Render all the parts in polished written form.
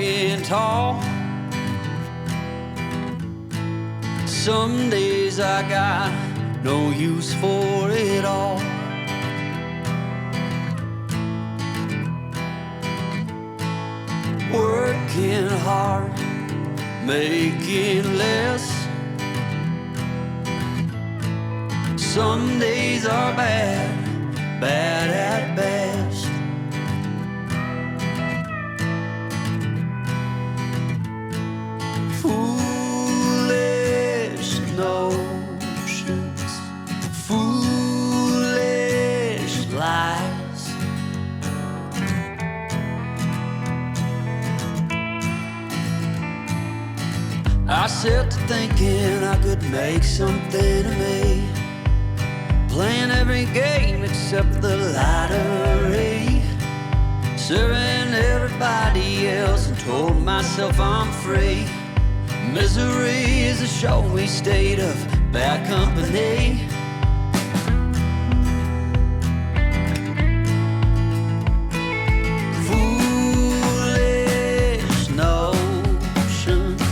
walking tall. Some days I got no use for it all. Working hard, making less. Some days are bad, bad at best. Foolish notions, foolish lies. I set to thinking I could make something of me, playing every game except the lottery, serving everybody else and told myself I'm free. Misery is a showy state of bad company. Foolish notions,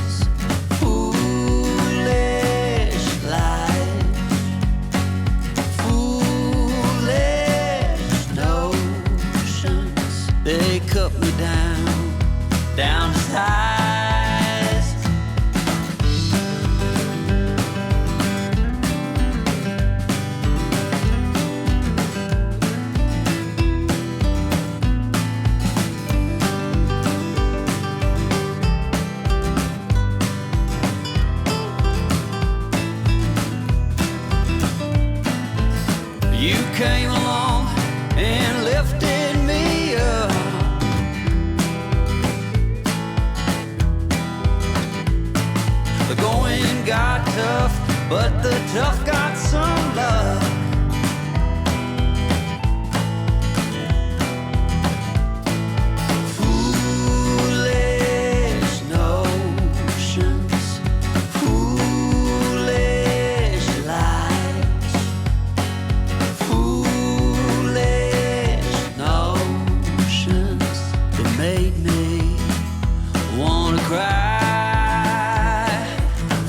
foolish lies. Foolish notions, they cut me down to size. You came along and lifted me up. The going got tough, but the tough got some love. Foolish notions, foolish lies. Foolish notions that made me wanna cry.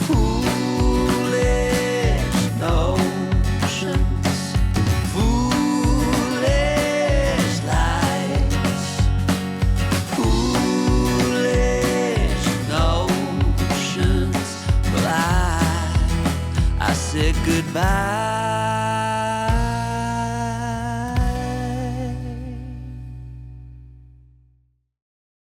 Foolish notions, foolish lies. Foolish notions, but I said goodbye.